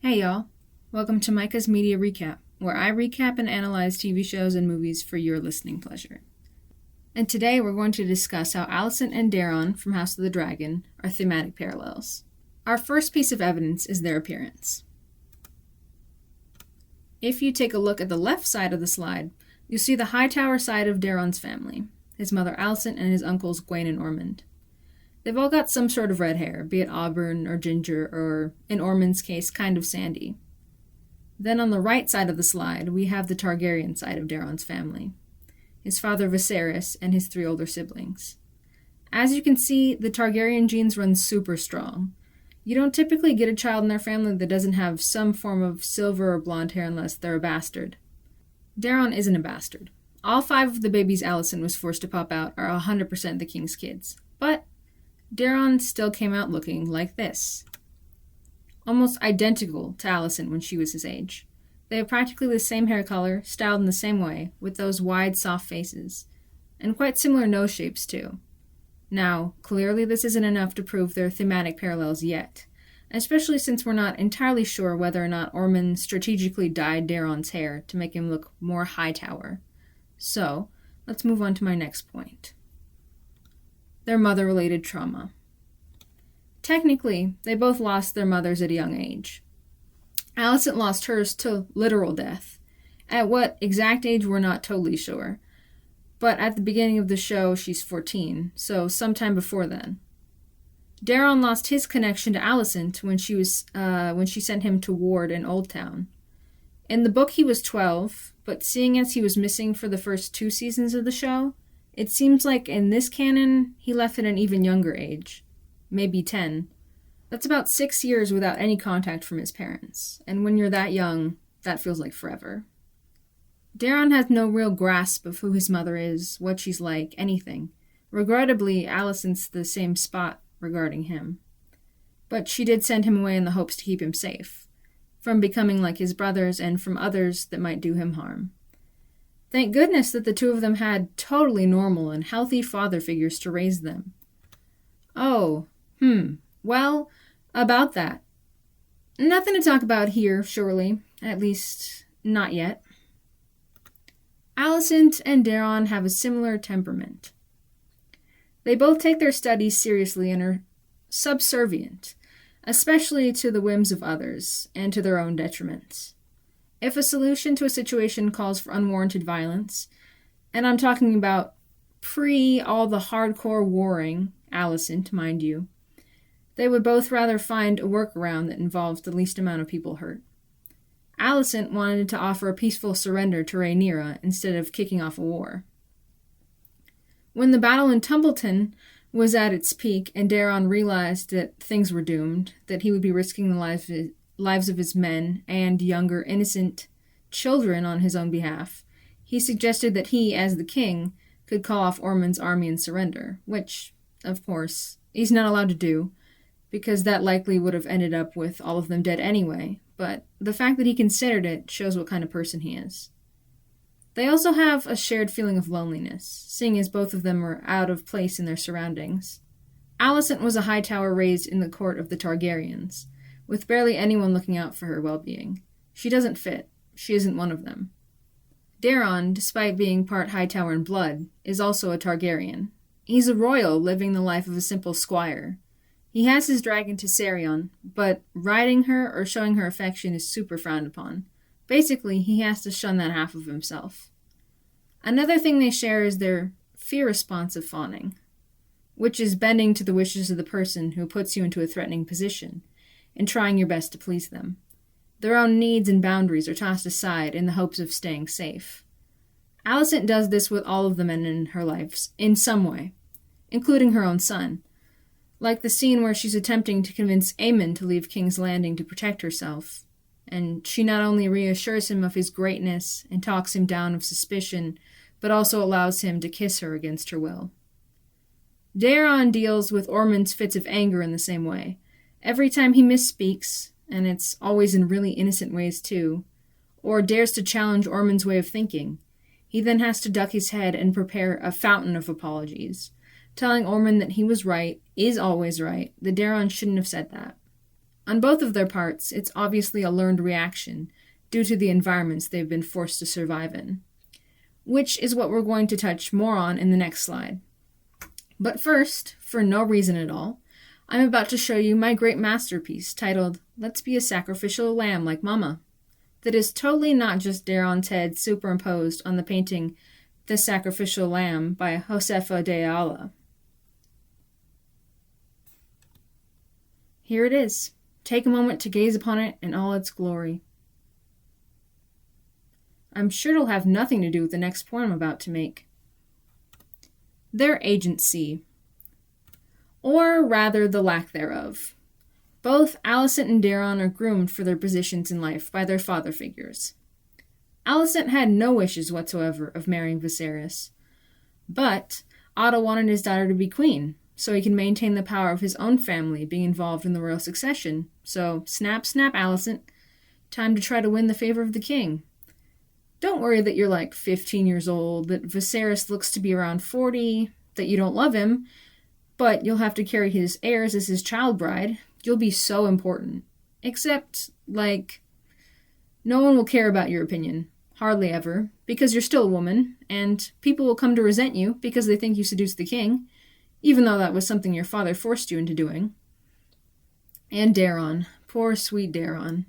Hey y'all, welcome to Micah's Media Recap, where I recap and analyze TV shows and movies for your listening pleasure. And today we're going to discuss how Alicent and Daeron from House of the Dragon are thematic parallels. Our first piece of evidence is their appearance. If you take a look at the left side of the slide, you'll see the Hightower side of Daeron's family, his mother Alicent and his uncles Gwaine and Ormond. They've all got some sort of red hair, be it auburn or ginger, or, in Ormond's case, kind of sandy. Then on the right side of the slide, we have the Targaryen side of Daeron's family, his father Viserys and his 3 older siblings. As you can see, the Targaryen genes run super strong. You don't typically get a child in their family that doesn't have some form of silver or blonde hair unless they're a bastard. Daeron isn't a bastard. All 5 of the babies Alicent was forced to pop out are 100% the king's kids, but Daeron still came out looking like this. Almost identical to Alicent when she was his age. They have practically the same hair color, styled in the same way, with those wide, soft faces, and quite similar nose shapes too. Now, clearly this isn't enough to prove their thematic parallels yet, especially since we're not entirely sure whether or not Ormond strategically dyed Daeron's hair to make him look more Hightower. So, let's move on to my next point. Their mother-related trauma. Technically, they both lost their mothers at a young age. Alicent lost hers to literal death. At what exact age, we're not totally sure. But at the beginning of the show, she's 14, so sometime before then. Daeron lost his connection to Alicent when she sent him to ward in Old Town. In the book, he was 12, but seeing as he was missing for the first 2 seasons of the show, it seems like in this canon, he left at an even younger age, maybe 10. That's about 6 years without any contact from his parents, and when you're that young, that feels like forever. Daeron has no real grasp of who his mother is, what she's like, anything. Regrettably, Alicent's the same spot regarding him. But she did send him away in the hopes to keep him safe, from becoming like his brothers and from others that might do him harm. Thank goodness that the 2 of them had totally normal and healthy father figures to raise them. Well, about that. Nothing to talk about here, surely. At least, not yet. Alicent and Daeron have a similar temperament. They both take their studies seriously and are subservient, especially to the whims of others and to their own detriment. If a solution to a situation calls for unwarranted violence, and I'm talking about all the hardcore warring, Alicent, mind you, they would both rather find a workaround that involves the least amount of people hurt. Alicent wanted to offer a peaceful surrender to Rhaenyra instead of kicking off a war. When the battle in Tumbleton was at its peak and Daeron realized that things were doomed, that he would be risking the lives of his men and younger, innocent children on his own behalf, he suggested that he, as the king, could call off Ormond's army and surrender, which, of course, he's not allowed to do, because that likely would have ended up with all of them dead anyway, but the fact that he considered it shows what kind of person he is. They also have a shared feeling of loneliness, seeing as both of them are out of place in their surroundings. Alicent was a Hightower raised in the court of the Targaryens, with barely anyone looking out for her well-being. She doesn't fit. She isn't one of them. Daeron, despite being part Hightower in blood, is also a Targaryen. He's a royal living the life of a simple squire. He has his dragon Tessarion, but riding her or showing her affection is super frowned upon. Basically, he has to shun that half of himself. Another thing they share is their fear response of fawning, which is bending to the wishes of the person who puts you into a threatening position, and trying your best to please them. Their own needs and boundaries are tossed aside in the hopes of staying safe. Alicent does this with all of the men in her life, in some way, including her own son, like the scene where she's attempting to convince Aemon to leave King's Landing to protect herself, and she not only reassures him of his greatness and talks him down of suspicion, but also allows him to kiss her against her will. Daeron deals with Ormond's fits of anger in the same way. Every time he misspeaks, and it's always in really innocent ways too, or dares to challenge Ormond's way of thinking, he then has to duck his head and prepare a fountain of apologies, telling Ormond that he was right, is always right, that Daeron shouldn't have said that. On both of their parts, it's obviously a learned reaction due to the environments they've been forced to survive in, which is what we're going to touch more on in the next slide. But first, for no reason at all, I'm about to show you my great masterpiece titled Let's Be a Sacrificial Lamb Like Mama, that is totally not just Daeron's head superimposed on the painting The Sacrificial Lamb by Josefa de Ayala. Here it is. Take a moment to gaze upon it in all its glory. I'm sure it'll have nothing to do with the next point I'm about to make. Their agency, or rather the lack thereof. Both Alicent and Daeron are groomed for their positions in life by their father figures. Alicent had no wishes whatsoever of marrying Viserys, but Otto wanted his daughter to be queen, so he can maintain the power of his own family being involved in the royal succession. So, snap, snap, Alicent. Time to try to win the favor of the king. Don't worry that you're like 15 years old, that Viserys looks to be around 40, that you don't love him, but you'll have to carry his heirs as his child bride. You'll be so important. Except, no one will care about your opinion. Hardly ever. Because you're still a woman, and people will come to resent you because they think you seduced the king, even though that was something your father forced you into doing. And Daeron. Poor, sweet Daeron.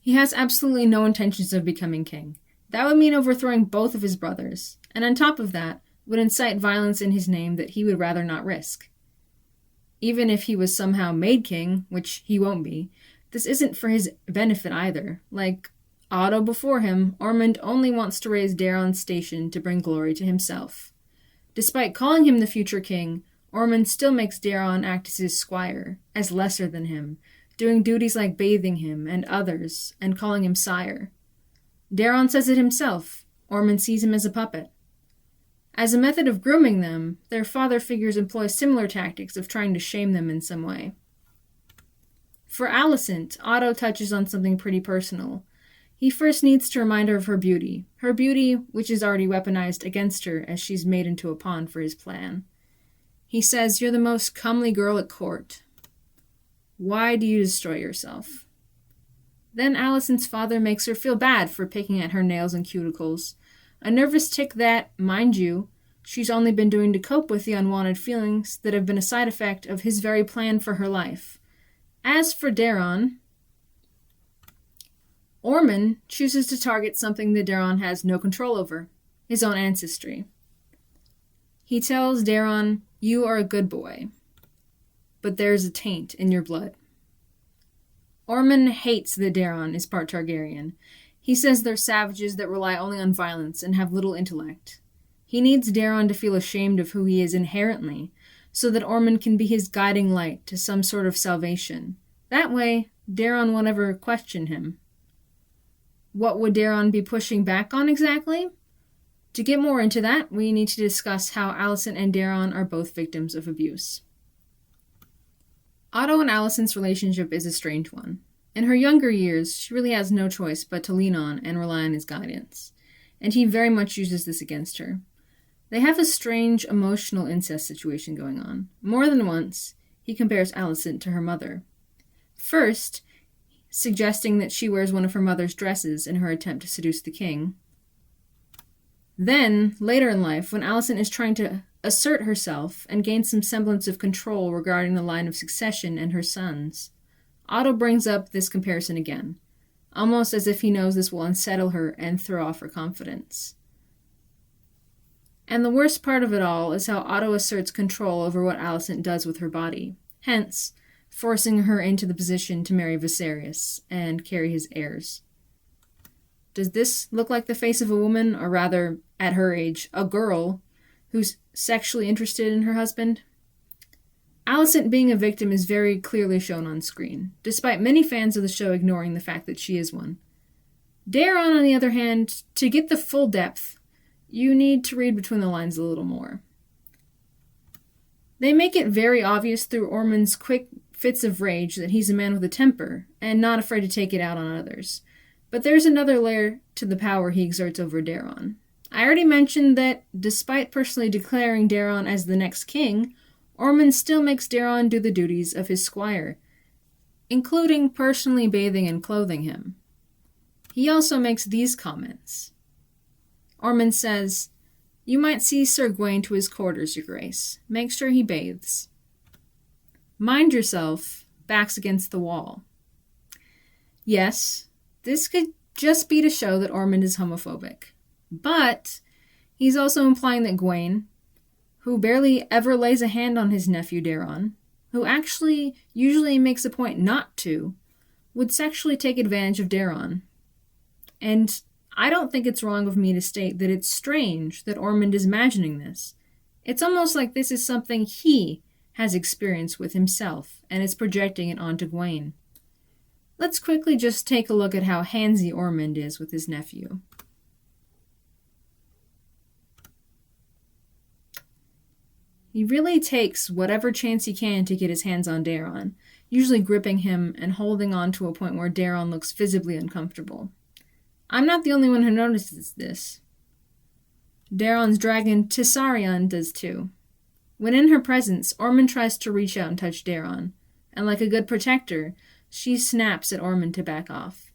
He has absolutely no intentions of becoming king. That would mean overthrowing both of his brothers, and on top of that, would incite violence in his name that he would rather not risk. Even if he was somehow made king, which he won't be, this isn't for his benefit either. Like Otto before him, Ormond only wants to raise Daeron's station to bring glory to himself. Despite calling him the future king, Ormond still makes Daeron act as his squire, as lesser than him, doing duties like bathing him and others, and calling him sire. Daeron says it himself. Ormond sees him as a puppet. As a method of grooming them, their father figures employ similar tactics of trying to shame them in some way. For Alicent, Otto touches on something pretty personal. He first needs to remind her of her beauty which is already weaponized against her as she's made into a pawn for his plan. He says, "You're the most comely girl at court. Why do you destroy yourself?" Then Alicent's father makes her feel bad for picking at her nails and cuticles, a nervous tic that, mind you, she's only been doing to cope with the unwanted feelings that have been a side effect of his very plan for her life. As for Daeron, Ormond chooses to target something that Daeron has no control over, his own ancestry. He tells Daeron, "You are a good boy, but there's a taint in your blood." Ormond hates that Daeron is part Targaryen. He says they're savages that rely only on violence and have little intellect. He needs Daeron to feel ashamed of who he is inherently, so that Ormond can be his guiding light to some sort of salvation. That way, Daeron won't ever question him. What would Daeron be pushing back on exactly? To get more into that, we need to discuss how Alicent and Daeron are both victims of abuse. Otto and Alicent's relationship is a strange one. In her younger years, she really has no choice but to lean on and rely on his guidance, and he very much uses this against her. They have a strange emotional incest situation going on. More than once, he compares Alicent to her mother. First, suggesting that she wears one of her mother's dresses in her attempt to seduce the king. Then, later in life, when Alicent is trying to assert herself and gain some semblance of control regarding the line of succession and her sons, Otto brings up this comparison again, almost as if he knows this will unsettle her and throw off her confidence. And the worst part of it all is how Otto asserts control over what Alicent does with her body, hence forcing her into the position to marry Viserys and carry his heirs. Does this look like the face of a woman, or rather, at her age, a girl, who's sexually interested in her husband? Alicent being a victim is very clearly shown on screen, despite many fans of the show ignoring the fact that she is one. Daeron, on the other hand, to get the full depth, you need to read between the lines a little more. They make it very obvious through Ormond's quick fits of rage that he's a man with a temper, and not afraid to take it out on others. But there's another layer to the power he exerts over Daeron. I already mentioned that, despite personally declaring Daeron as the next king, Ormond still makes Daeron do the duties of his squire. including personally bathing and clothing him. He also makes these comments. Ormond says, "You might see Sir Gawain to his quarters, your grace. Make sure he bathes. Mind yourself, back's against the wall." Yes, this could just be to show that Ormond is homophobic. But he's also implying that Gawain, who barely ever lays a hand on his nephew Daeron, who actually usually makes a point not to, would sexually take advantage of Daeron. And I don't think it's wrong of me to state that it's strange that Ormond is imagining this. It's almost like this is something he has experience with himself and is projecting it onto Gawain. Let's quickly just take a look at how handsy Ormond is with his nephew. He really takes whatever chance he can to get his hands on Daeron, usually gripping him and holding on to a point where Daeron looks visibly uncomfortable. I'm not the only one who notices this. Daeron's dragon Tisarion does too. When in her presence, Ormond tries to reach out and touch Daeron, and like a good protector, she snaps at Ormond to back off.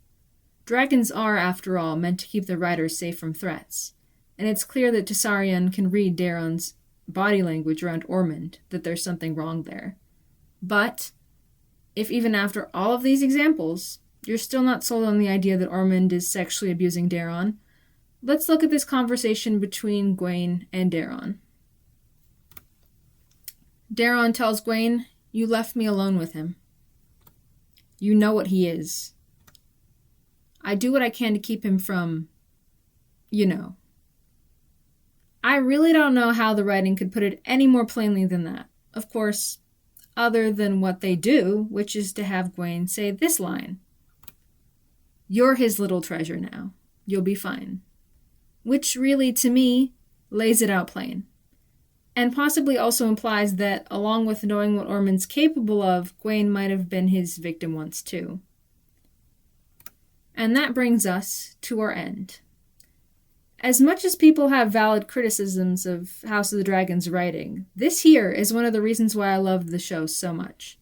Dragons are, after all, meant to keep their riders safe from threats, and it's clear that Tisarion can read Daeron's body language around Ormond, that there's something wrong there. But, if even after all of these examples, you're still not sold on the idea that Ormond is sexually abusing Daeron, let's look at this conversation between Gawain and Daeron. Daeron tells Gawain, "You left me alone with him. You know what he is. I do what I can to keep him from, you know." I really don't know how the writing could put it any more plainly than that. Of course, other than what they do, which is to have Gawain say this line. "You're his little treasure now. You'll be fine." Which really, to me, lays it out plain. And possibly also implies that, along with knowing what Ormond's capable of, Gawain might have been his victim once too. And that brings us to our end. As much as people have valid criticisms of House of the Dragon's writing, this here is one of the reasons why I loved the show so much.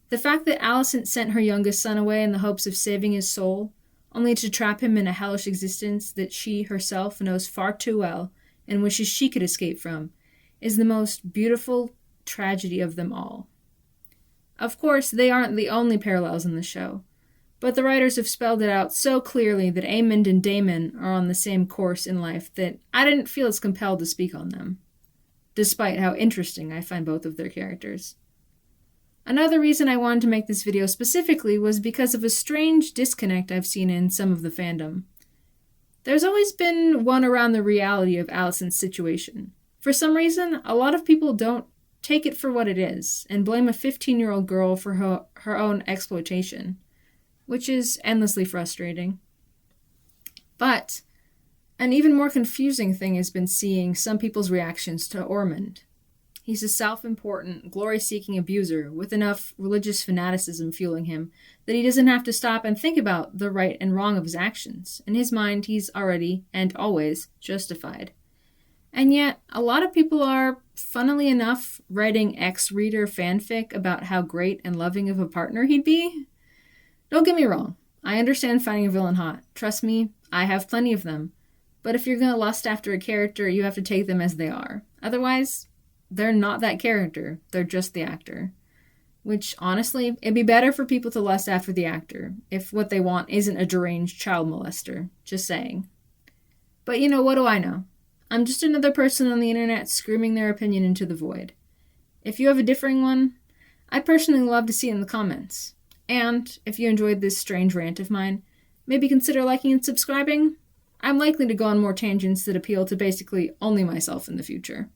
The fact that Alicent sent her youngest son away in the hopes of saving his soul, only to trap him in a hellish existence that she herself knows far too well and wishes she could escape from, is the most beautiful tragedy of them all. Of course, they aren't the only parallels in the show, but the writers have spelled it out so clearly that Aemond and Daemon are on the same course in life that I didn't feel as compelled to speak on them, despite how interesting I find both of their characters. Another reason I wanted to make this video specifically was because of a strange disconnect I've seen in some of the fandom. There's always been one around the reality of Alicent's situation. For some reason, a lot of people don't take it for what it is and blame a 15-year-old girl for her own exploitation, which is endlessly frustrating. But an even more confusing thing has been seeing some people's reactions to Ormond. He's a self-important, glory-seeking abuser with enough religious fanaticism fueling him that he doesn't have to stop and think about the right and wrong of his actions. In his mind, he's already, and always, justified. And yet, a lot of people are, funnily enough, writing ex-reader fanfic about how great and loving of a partner he'd be. Don't get me wrong, I understand finding a villain hot. Trust me, I have plenty of them. But if you're gonna lust after a character, you have to take them as they are. Otherwise, they're not that character, they're just the actor. Which, honestly, it'd be better for people to lust after the actor, if what they want isn't a deranged child molester. Just saying. But you know, what do I know? I'm just another person on the internet screaming their opinion into the void. If you have a differing one, I'd personally love to see it in the comments. And, if you enjoyed this strange rant of mine, maybe consider liking and subscribing. I'm likely to go on more tangents that appeal to basically only myself in the future.